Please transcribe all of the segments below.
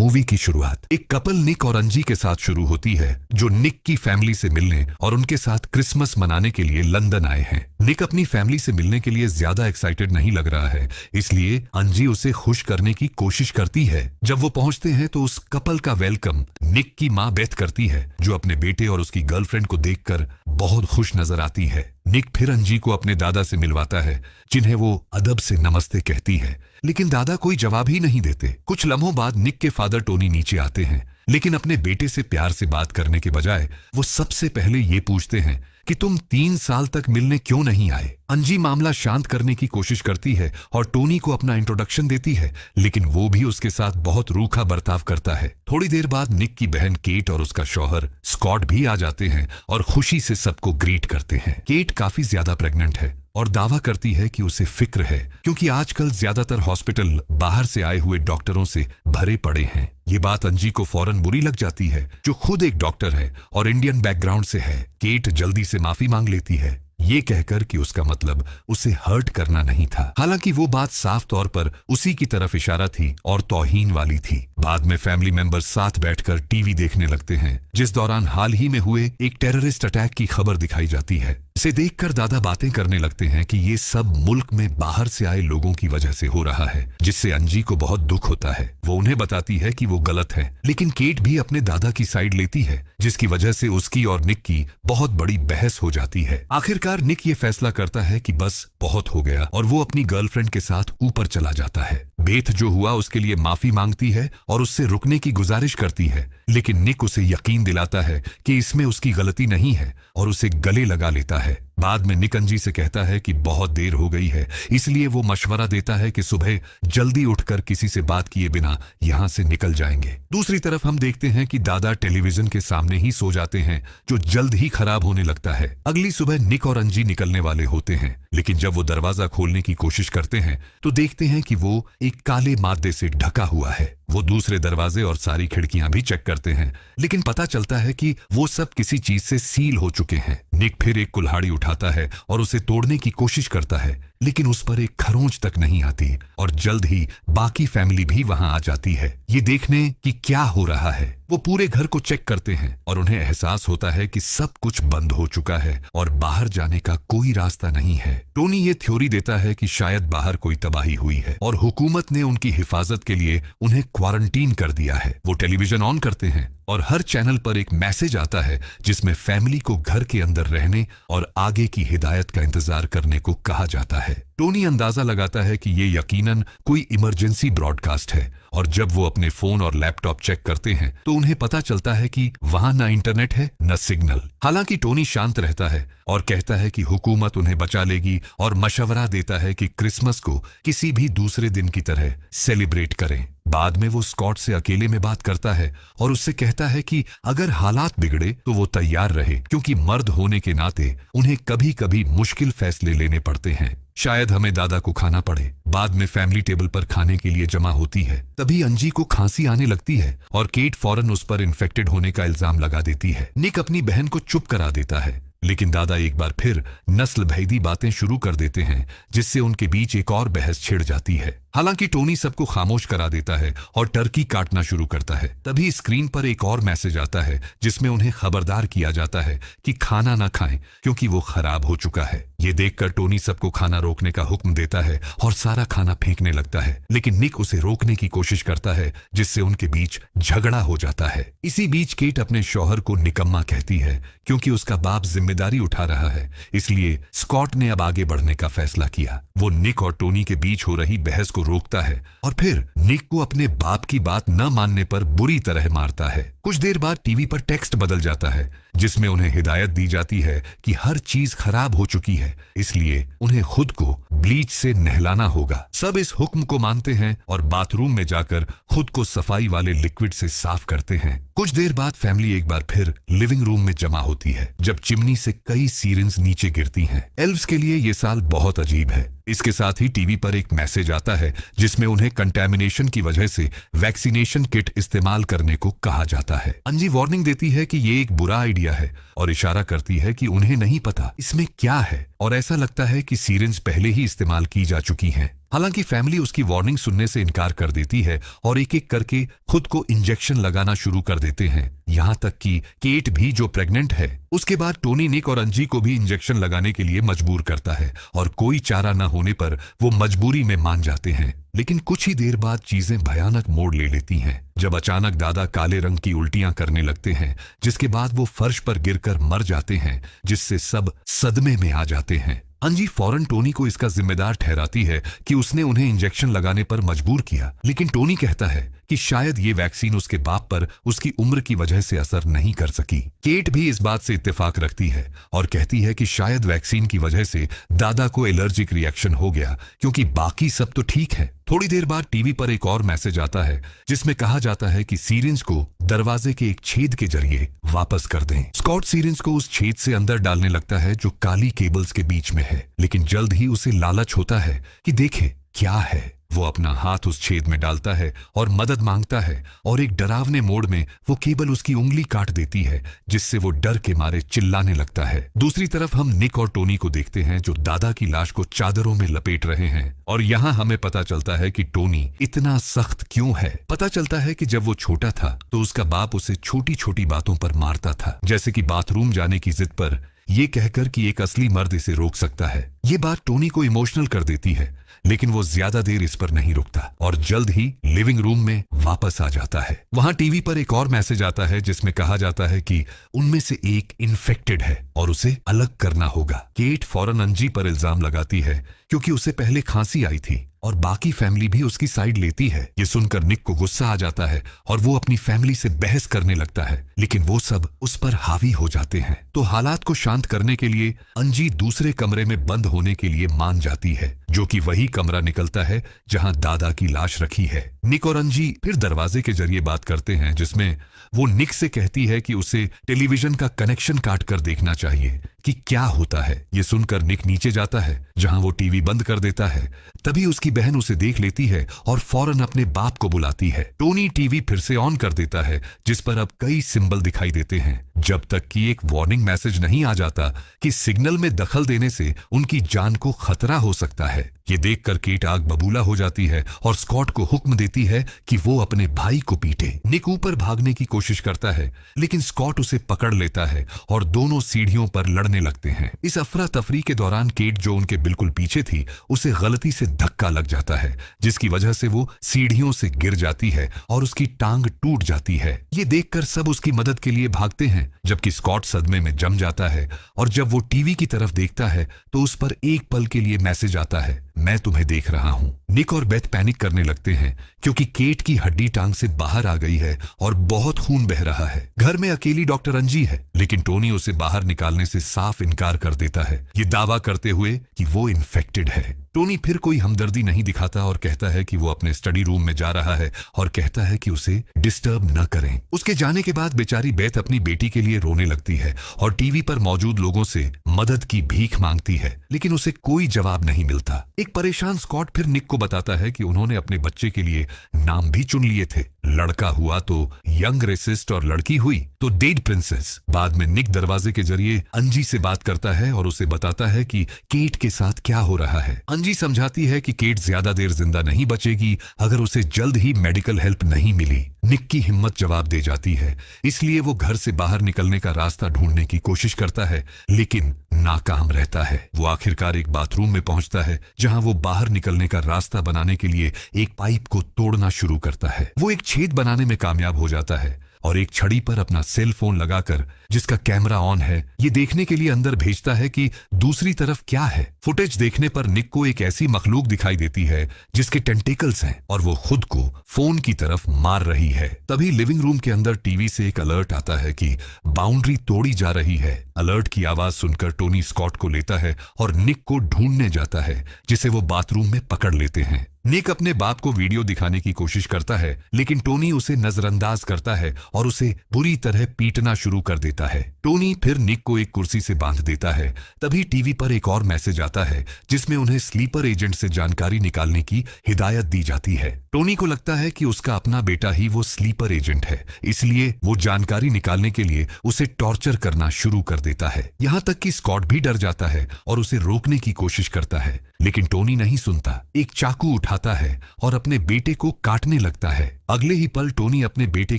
Movie की शुरुआत एक कपल निक और अंजी के साथ शुरू होती है, जो निक की फैमिली से मिलने और उनके साथ क्रिसमस मनाने के लिए लंदन आए हैं। निक अपनी फैमिली से मिलने के लिए ज्यादा एक्साइटेड नहीं लग रहा है, इसलिए अंजी उसे खुश करने की कोशिश करती है। जब वो पहुंचते हैं तो उस कपल का वेलकम निक की माँ बेथ करती है, जो अपने बेटे और उसकी गर्लफ्रेंड को देखकर बहुत खुश नजर आती है। निक फिर अंजी को अपने दादा से मिलवाता है, जिन्हें वो अदब से नमस्ते कहती है, लेकिन दादा कोई जवाब ही नहीं देते। कुछ लम्हों बाद निक के फादर टोनी नीचे आते हैं, लेकिन अपने बेटे से प्यार से बात करने के बजाय वो सबसे पहले ये पूछते हैं कि तुम 3 साल तक मिलने क्यों नहीं आए। अंजी मामला शांत करने की कोशिश करती है और टोनी को अपना इंट्रोडक्शन देती है, लेकिन वो भी उसके साथ बहुत रूखा बर्ताव करता है। थोड़ी देर बाद निक की बहन केट और उसका शौहर स्कॉट भी आ जाते हैं और खुशी से सबको ग्रीट करते हैं। केट काफी ज्यादा प्रेग्नेंट है और दावा करती है कि उसे फिक्र है, क्योंकि आजकल ज्यादातर हॉस्पिटल बाहर से आए हुए डॉक्टरों से भरे पड़े हैं। ये बात अंजी को फौरन बुरी लग जाती है, जो खुद एक डॉक्टर है और इंडियन बैकग्राउंड से है। केट जल्दी से माफी मांग लेती है, ये कहकर कि उसका मतलब उसे हर्ट करना नहीं था। हालांकि वो बात साफ तौर पर उसी की तरफ इशारा थी और तौहीन वाली थी। बाद में फैमिली मेंबर्स साथ बैठकर टीवी देखने लगते हैं, जिस दौरान हाल ही में हुए एक टेररिस्ट अटैक की खबर दिखाई जाती है। इसे देखकर दादा बातें करने लगते हैं कि ये सब मुल्क में बाहर से आए लोगों की वजह से हो रहा है, जिससे अंजी को बहुत दुख होता है। वो उन्हें बताती है कि वो गलत है, लेकिन केट भी अपने दादा की साइड लेती है, जिसकी वजह से उसकी और निक की बहुत बड़ी बहस हो जाती है। आखिरकार निक ये फैसला करता है कि बस बहुत हो गया और वो अपनी गर्लफ्रेंड के साथ ऊपर चला जाता है। बेथ जो हुआ उसके लिए माफी मांगती है और उससे रुकने की गुजारिश करती है, लेकिन निक उसे यकीन दिलाता है कि इसमें उसकी गलती नहीं है और उसे गले लगा लेता है। बाद में निक अंजी से कहता है कि बहुत देर हो गई है, इसलिए वो मशवरा देता है कि सुबह जल्दी उठकर किसी से बात किए बिना यहाँ से निकल जाएंगे। दूसरी तरफ हम देखते हैं कि दादा टेलीविजन के सामने ही सो जाते हैं, जो जल्द ही खराब होने लगता है। अगली सुबह निक और अंजी निकलने वाले होते हैं, लेकिन जब वो दरवाजा खोलने की कोशिश करते हैं तो देखते हैं कि वो एक काले मादे से ढका हुआ है। वो दूसरे दरवाजे और सारी खिड़कियां भी चेक करते हैं, लेकिन पता चलता है कि वो सब किसी चीज से सील हो चुके हैं। निक फिर एक कुल्हाड़ी उठाता है और उसे तोड़ने की कोशिश करता है, लेकिन उस पर एक खरोंच तक नहीं आती और जल्द ही बाकी फैमिली भी वहां आ जाती है, ये देखने कि क्या हो रहा है। वो पूरे घर को चेक करते हैं और उन्हें एहसास होता है कि सब कुछ बंद हो चुका है और बाहर जाने का कोई रास्ता नहीं है। टोनी ये थ्योरी देता है कि शायद बाहर कोई तबाही हुई है और हुकूमत ने उनकी हिफाजत के लिए उन्हें क्वारंटीन कर दिया है। वो टेलीविजन ऑन करते हैं और हर चैनल पर एक मैसेज आता है, जिसमें फैमिली को घर के अंदर रहने और आगे की हिदायत का इंतजार करने को कहा जाता है। टोनी अंदाजा लगाता है कि ये यकीनन कोई इमरजेंसी ब्रॉडकास्ट है, और जब वो अपने फोन और लैपटॉप चेक करते हैं तो उन्हें पता चलता है कि वहां ना इंटरनेट है न सिग्नल। हालांकि टोनी शांत रहता है और कहता है कि हुकूमत उन्हें बचा लेगी और मशवरा देता है कि क्रिसमस को किसी भी दूसरे दिन की तरह सेलिब्रेट करें। बाद में वो स्कॉट से अकेले में बात करता है और उससे कहता है कि अगर हालात बिगड़े तो वो तैयार रहे, क्योंकि मर्द होने के नाते उन्हें कभी कभी मुश्किल फैसले लेने पड़ते हैं। शायद हमें दादा को खाना पड़े। बाद में फैमिली टेबल पर खाने के लिए जमा होती है, तभी अंजी को खांसी आने लगती है और केट फौरन उस पर इन्फेक्टेड होने का इल्जाम लगा देती है। निक अपनी बहन को चुप करा देता है, लेकिन दादा एक बार फिर नस्ल भेदी बातें शुरू कर देते हैं, जिससे उनके बीच एक और बहस छिड़ जाती है। हालांकि टोनी सबको खामोश करा देता है और टर्की काटना शुरू करता है। तभी स्क्रीन पर एक और मैसेज आता है, जिसमें उन्हें खबरदार किया जाता है कि खाना ना खाएं, क्योंकि वो खराब हो चुका है। ये देखकर टोनी सबको खाना रोकने का हुक्म देता है और सारा खाना फेंकने लगता है, लेकिन निक उसे रोकने की कोशिश करता है, जिससे उनके बीच झगड़ा हो जाता है। इसी बीच केट अपने शौहर को निकम्मा कहती है, क्योंकि उसका बाप जिम्मेदारी उठा रहा है। इसलिए स्कॉट ने अब आगे बढ़ने का फैसला किया। वो निक और टोनी के बीच हो रही बहस को रोकता है और फिर निक को अपने बाप की बात न मानने पर बुरी तरह मारता है। कुछ देर बाद टीवी पर टेक्स्ट बदल जाता है, जिसमें उन्हें हिदायत दी जाती है कि हर चीज खराब हो चुकी है, इसलिए उन्हें खुद को ब्लीच से नहलाना होगा। सब इस हुक्म को मानते हैं और बाथरूम में जाकर खुद को सफाई वाले लिक्विड से साफ करते हैं। कुछ देर बाद फैमिली एक बार फिर लिविंग रूम में जमा होती है, जब चिमनी से कई सीरेंस नीचे गिरती हैं। एल्व्स के लिए ये साल बहुत अजीब है। इसके साथ ही टीवी पर एक मैसेज आता है, जिसमें उन्हें कंटैमिनेशन की वजह से वैक्सीनेशन किट इस्तेमाल करने को कहा जाता है। जाता है। अंजी वार्निंग देती है कि ये एक बुरा आइडिया है और इशारा करती है कि उन्हें नहीं पता इसमें क्या है और ऐसा लगता है कि सीरिंज पहले ही इस्तेमाल की जा चुकी हैं। हालांकि फैमिली उसकी वार्निंग सुनने से इनकार कर देती है और एक एक करके खुद को इंजेक्शन लगाना शुरू कर देते हैं, यहाँ तक कि केट भी जो प्रेग्नेंट है। उसके बाद टोनी निक और अंजी को भी इंजेक्शन लगाने के लिए मजबूर करता है और कोई चारा न होने पर वो मजबूरी में मान जाते हैं। लेकिन कुछ ही देर बाद चीजें भयानक मोड़ ले लेती हैं जब अचानक दादा काले रंग की उल्टियां करने लगते हैं, जिसके बाद वो फर्श पर गिरकर मर जाते हैं, जिससे सब सदमे में आ जाते हैं। अंजी फौरन टोनी को इसका जिम्मेदार ठहराती है कि उसने उन्हें इंजेक्शन लगाने पर मजबूर किया, लेकिन टोनी कहता है कि शायद ये वैक्सीन उसके बाप पर उसकी उम्र की वजह से असर नहीं कर सकी। केट भी इस बात से इत्तेफाक रखती है और कहती है कि शायद वैक्सीन की वजह से दादा को एलर्जिक रिएक्शन हो गया, क्योंकि बाकी सब तो ठीक है। थोड़ी देर बाद टीवी पर एक और मैसेज आता है जिसमें कहा जाता है कि सीरिंज को दरवाजे के एक छेद के जरिए वापस कर दें। स्कॉट सीरिंज को उस छेद से अंदर डालने लगता है जो काली केबल्स के बीच में है, लेकिन जल्द ही उसे लालच होता है कि देखे क्या है। वो अपना हाथ उस छेद में डालता है और मदद मांगता है और एक डरावने मोड़ में वो केबल उसकी उंगली काट देती है, जिससे वो डर के मारे चिल्लाने लगता है। दूसरी तरफ हम निक और टोनी को देखते हैं जो दादा की लाश को चादरों में लपेट रहे हैं और यहाँ हमें पता चलता है कि टोनी इतना सख्त क्यों है। पता चलता है कि जब वो छोटा था तो उसका बाप उसे छोटी छोटी बातों पर मारता था, जैसे कि बाथरूम जाने की जिद पर ये कहकर कि एक असली मर्द इसे रोक सकता है। ये बात टोनी को इमोशनल कर देती है, लेकिन वो ज्यादा देर इस पर नहीं रुकता और जल्द ही लिविंग रूम में वापस आ जाता है। वहां टीवी पर एक और मैसेज आता है जिसमें कहा जाता है कि उनमें से एक इन्फेक्टेड है और उसे अलग करना होगा। केट फौरन अंजी पर इल्जाम लगाती है क्योंकि उसे पहले खांसी आई थी और बाकी फैमिली भी उसकी साइड लेती है। ये सुनकर निक को गुस्सा आ जाता है और वो अपनी फैमिली से बहस करने लगता है, लेकिन वो सब उस पर हावी हो जाते हैं। तो हालात को शांत करने के लिए अंजी दूसरे कमरे में बंद होने के लिए मान जाती है, जो कि वही कमरा निकलता है जहां दादा की लाश रखी है। निक और अंजी फिर दरवाजे के जरिए बात करते हैं, जिसमें वो निक से कहती है कि उसे टेलीविजन का कनेक्शन काट कर देखना चाहिए कि क्या होता है। ये सुनकर निक नीचे जाता है जहां वो टीवी बंद कर देता है। तभी उसकी बहन उसे देख लेती है और फौरन अपने बाप को बुलाती है। टोनी टीवी फिर से ऑन कर देता है जिस पर अब कई सिंबल दिखाई देते हैं, जब तक कि एक वार्निंग मैसेज नहीं आ जाता कि सिग्नल में दखल देने से उनकी जान को खतरा हो सकता है। ये देखकर केट आग बबूला हो जाती है और स्कॉट को हुक्म देती है कि वो अपने भाई को पीटे। निक ऊपर भागने की कोशिश करता है, लेकिन स्कॉट उसे पकड़ लेता है और दोनों सीढ़ियों पर लड़ने लगते हैं। इस अफरा तफरी के दौरान केट, जो उनके बिल्कुल पीछे थी, उसे गलती से धक्का लग जाता है, जिसकी वजह से वो सीढ़ियों से गिर जाती है और उसकी टांग टूट जाती है। ये देखकर सब उसकी मदद के लिए भागते हैं, जबकि स्कॉट सदमे में जम जाता है और जब वो टीवी की तरफ देखता है तो उस पर एक पल के लिए मैसेज आता है, मैं तुम्हें देख रहा हूं। निक और बेथ पैनिक करने लगते हैं क्योंकि केट की हड्डी टांग से बाहर आ गई है और बहुत खून बह रहा है। घर में अकेली डॉक्टर अंजी है, लेकिन टोनी उसे बाहर निकालने से साफ इनकार कर देता है, ये दावा करते हुए कि वो इन्फेक्टेड है। टोनी फिर कोई हमदर्दी नहीं दिखाता और कहता है कि वो अपने स्टडी रूम में जा रहा है और कहता है कि उसे डिस्टर्ब न करें। उसके जाने के बाद बेचारी बेथ अपनी बेटी के लिए रोने लगती है और टीवी पर मौजूद लोगों से मदद की भीख मांगती है, लेकिन उसे कोई जवाब नहीं मिलता। एक परेशान स्कॉट फिर निक को बताता है कि उन्होंने अपने बच्चे के लिए नाम भी चुन लिए थे। लड़का हुआ तो यंग रेसिस्ट और लड़की हुई तो डेड प्रिंसेस। बाद में निक दरवाजे के जरिए अंजी से बात करता है और उसे बताता है कि केट के साथ क्या हो रहा है। अंजी समझाती है कि केट ज्यादा देर जिंदा नहीं बचेगी अगर उसे जल्द ही मेडिकल हेल्प नहीं मिली। निक की हिम्मत जवाब दे जाती है, इसलिए वो घर से बाहर निकलने का रास्ता ढूंढने की कोशिश करता है, लेकिन नाकाम रहता है। वो आखिरकार एक बाथरूम में पहुंचता है जहां वो बाहर निकलने का रास्ता बनाने के लिए एक पाइप को तोड़ना शुरू करता है। वो एक छेद बनाने में कामयाब हो जाता है और एक छड़ी पर अपना सेल फोन लगाकर, जिसका कैमरा ऑन है, ये देखने के लिए अंदर भेजता है कि दूसरी तरफ क्या है। फुटेज देखने पर निक को एक ऐसी मखलूक दिखाई देती है जिसके टेंटिकल्स हैं और वो खुद को फोन की तरफ मार रही है। तभी लिविंग रूम के अंदर टीवी से एक अलर्ट आता है कि बाउंड्री तोड़ी जा रही है। अलर्ट की आवाज सुनकर टोनी स्कॉट को लेता है और निक को ढूंढने जाता है, जिसे वो बाथरूम में पकड़ लेते हैं। निक अपने बाप को वीडियो दिखाने की कोशिश करता है, लेकिन टोनी उसे नजरअंदाज करता है और उसे बुरी तरह पीटना शुरू कर देता है। टोनी फिर निक को एक कुर्सी से बांध देता है। तभी टीवी पर एक और मैसेज आता है जिसमें उन्हें स्लीपर एजेंट से जानकारी निकालने की हिदायत दी जाती है। टोनी को लगता है कि उसका अपना बेटा ही वो स्लीपर एजेंट है, इसलिए वो जानकारी निकालने के लिए उसे टॉर्चर करना शुरू कर देता है। यहाँ तक कि स्कॉट भी डर जाता है और उसे रोकने की कोशिश करता है, लेकिन टोनी नहीं सुनता। एक चाकू उठाता है और अपने बेटे को काटने लगता है। अगले ही पल टोनी अपने बेटे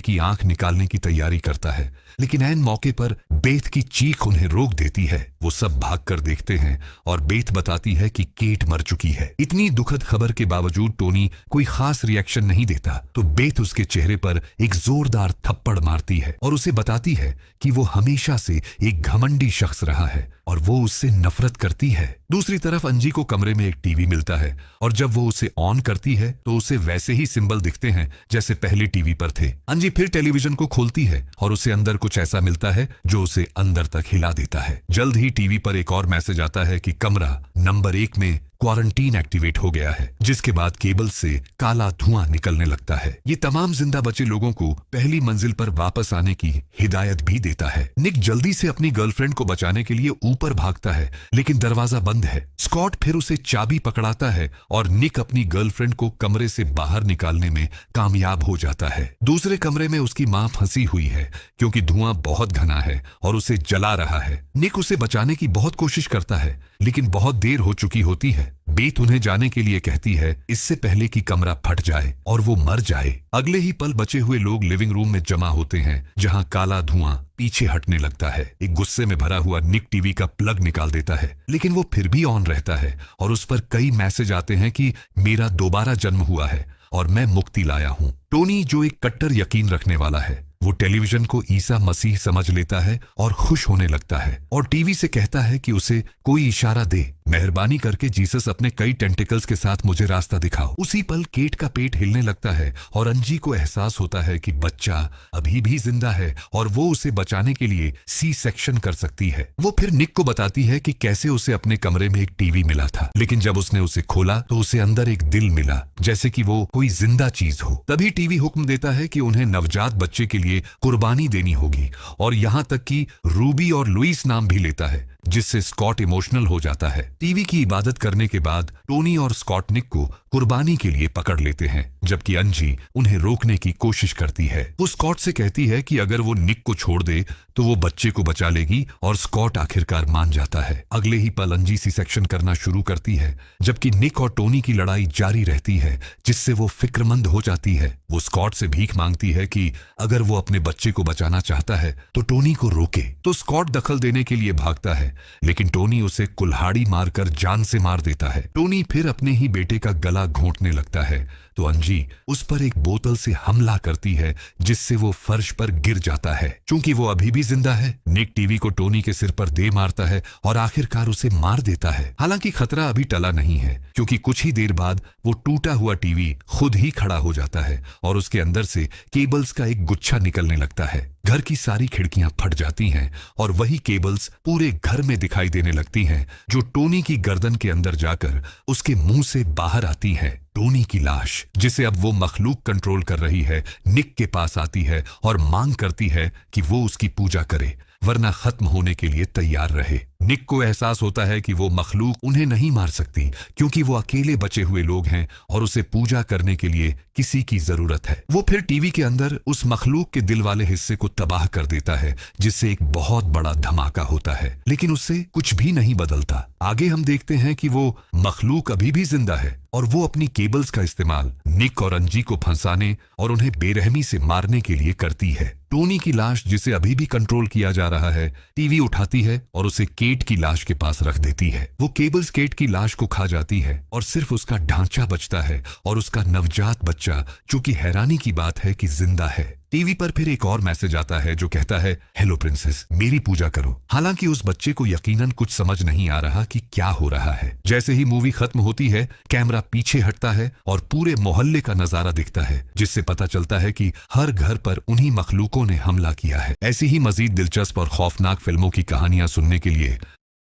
की आंख निकालने की तैयारी करता है, लेकिन ऐन मौके पर बेथ की चीख उन्हें रोक देती है। वो सब भागकर देखते हैं और बेथ बताती है कि केट मर चुकी है। इतनी दुखद खबर के बावजूद टोनी कोई खास रिएक्शन नहीं देता, तो बेथ उसके चेहरे पर एक जोरदार थप्पड़ मारती है और उसे बताती है कि वो हमेशा से एक घमंडी शख्स रहा है और वो उससे नफरत करती है। दूसरी तरफ अंजी को कमरे में एक टीवी मिलता है और जब वो उसे ऑन करती है तो उसे वैसे ही सिंबल दिखते हैं जैसे पहले टीवी पर थे। अंजी फिर टेलीविजन को खोलती है और उसे अंदर कुछ ऐसा मिलता है जो उसे अंदर तक हिला देता है। जल्द ही टीवी पर एक और मैसेज आता है कि कमरा नंबर 1 में क्वारंटीन एक्टिवेट हो गया है, जिसके बाद केबल से काला धुआं निकलने लगता है। ये तमाम जिंदा बचे लोगों को पहली मंजिल पर वापस आने की हिदायत भी देता है। निक जल्दी से अपनी गर्लफ्रेंड को बचाने के लिए ऊपर भागता है, लेकिन दरवाजा बंद है। स्कॉट फिर उसे चाबी पकड़ाता है और निक अपनी गर्लफ्रेंड को कमरे से बाहर निकालने में कामयाब हो जाता है। दूसरे कमरे में उसकी मां फंसी हुई है क्योंकि धुआं बहुत घना है और उसे जला रहा है। निक उसे बचाने की बहुत कोशिश करता है, लेकिन बहुत देर हो चुकी होती है। बेथ उन्हें जाने के लिए कहती है इससे पहले कि कमरा फट जाए और वो मर जाए। अगले ही पल बचे हुए लोग लिविंग रूम में जमा होते हैं, जहां काला धुआं पीछे हटने लगता है। एक गुस्से में भरा हुआ निक टीवी का प्लग निकाल देता है, लेकिन वो फिर भी ऑन रहता है और उस पर कई मैसेज आते हैं कि मेरा दोबारा जन्म हुआ है और मैं मुक्ति लाया हूं। टोनी, जो एक कट्टर यकीन रखने वाला है, वो टेलीविजन को ईसा मसीह समझ लेता है और खुश होने लगता है और टीवी से कहता है कि उसे कोई इशारा दे। मेहरबानी करके जीसस अपने कई टेंटिकल्स के साथ मुझे रास्ता दिखाओ। उसी पल केट का पेट हिलने लगता है और अंजी को एहसास होता है कि बच्चा अभी भी जिंदा है और वो उसे बचाने के लिए सी सेक्शन कर सकती है। वो फिर निक को बताती है कि कैसे उसे अपने कमरे में एक टीवी मिला था, लेकिन जब उसने उसे खोला तो उसे अंदर एक दिल मिला, जैसे कि वो कोई जिंदा चीज हो। तभी टीवी हुक्म देता है कि उन्हें नवजात बच्चे के लिए कुर्बानी देनी होगी और यहां तक कि रूबी और लुइस नाम भी लेता है, जिससे स्कॉट इमोशनल हो जाता है। टीवी की इबादत करने के बाद टोनी और स्कॉट निक को कुर्बानी के लिए पकड़ लेते हैं, जबकि अंजी उन्हें रोकने की कोशिश करती है। वो स्कॉट से कहती है कि अगर वो निक को छोड़ दे तो वो बच्चे को बचा लेगी और स्कॉट आखिरकार मान जाता है। अगले ही पल अंजी सी सेक्शन करना शुरू करती है, जबकि निक और टोनी की लड़ाई जारी रहती है, जिससे वो फिक्रमंद हो जाती है। वो स्कॉट से भीख मांगती है कि अगर वो अपने बच्चे को बचाना चाहता है तो टोनी को रोके। तो स्कॉट दखल देने के लिए भागता है, लेकिन टोनी उसे कुल्हाड़ी मारकर जान से मार देता है। टोनी फिर अपने ही बेटे का गला घोंटने लगता है तो अंजी उस पर एक बोतल से हमला करती है, जिससे वो फर्श पर गिर जाता है। चूंकि वो अभी भी जिंदा है, निक टीवी को टोनी के सिर पर दे मारता है और आखिरकार उसे मार देता है। हालांकि खतरा अभी टला नहीं है, क्योंकि कुछ ही देर बाद वो टूटा हुआ टीवी खुद ही खड़ा हो जाता है और उसके अंदर से केबल्स का एक गुच्छा निकलने लगता है। घर की सारी खिड़कियां फट जाती हैं और वही केबल्स पूरे घर में दिखाई देने लगती हैं, जो टोनी की गर्दन के अंदर जाकर उसके मुंह से बाहर आती हैं। टोनी की लाश, जिसे अब वो मखलूक कंट्रोल कर रही है, निक के पास आती है और मांग करती है कि वो उसकी पूजा करे, वरना खत्म होने के लिए तैयार रहे। निक को एहसास होता है कि वो मखलूक उन्हें नहीं मार सकती, क्योंकि वो अकेले बचे हुए लोग हैं और उसे पूजा करने के लिए किसी की जरूरत है। वो फिर टीवी के अंदर उस मखलूक के दिल वाले हिस्से को तबाह कर देता है, जिससे एक बहुत बड़ा धमाका होता है, लेकिन उससे कुछ भी नहीं बदलता। आगे हम देखते हैं कि वो मखलूक अभी भी जिंदा है और वो अपनी केबल्स का इस्तेमाल निक और अंजी को फंसाने और उन्हें बेरहमी से मारने के लिए करती है। टोनी की लाश, जिसे अभी भी कंट्रोल किया जा रहा है, टीवी उठाती है और उसे केट की लाश के पास रख देती है। वो केबल्स केट की लाश को खा जाती है और सिर्फ उसका ढांचा बचता है और उसका नवजात बच्चा, जो कि हैरानी की बात है कि जिंदा है। टीवी पर फिर एक और मैसेज आता है जो कहता है, हेलो प्रिंसेस, मेरी पूजा करो। हालांकि उस बच्चे को यकीनन कुछ समझ नहीं आ रहा कि क्या हो रहा है। जैसे ही मूवी खत्म होती है, कैमरा पीछे हटता है और पूरे मोहल्ले का नजारा दिखता है, जिससे पता चलता है कि हर घर पर उन्हीं मखलूकों ने हमला किया है। ऐसी ही मजीद दिलचस्प और खौफनाक फिल्मों की कहानियां सुनने के लिए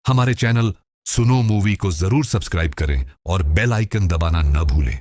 हमारे चैनल सुनो मूवी को जरूर सब्सक्राइब करें और बेल आइकन दबाना न भूलें।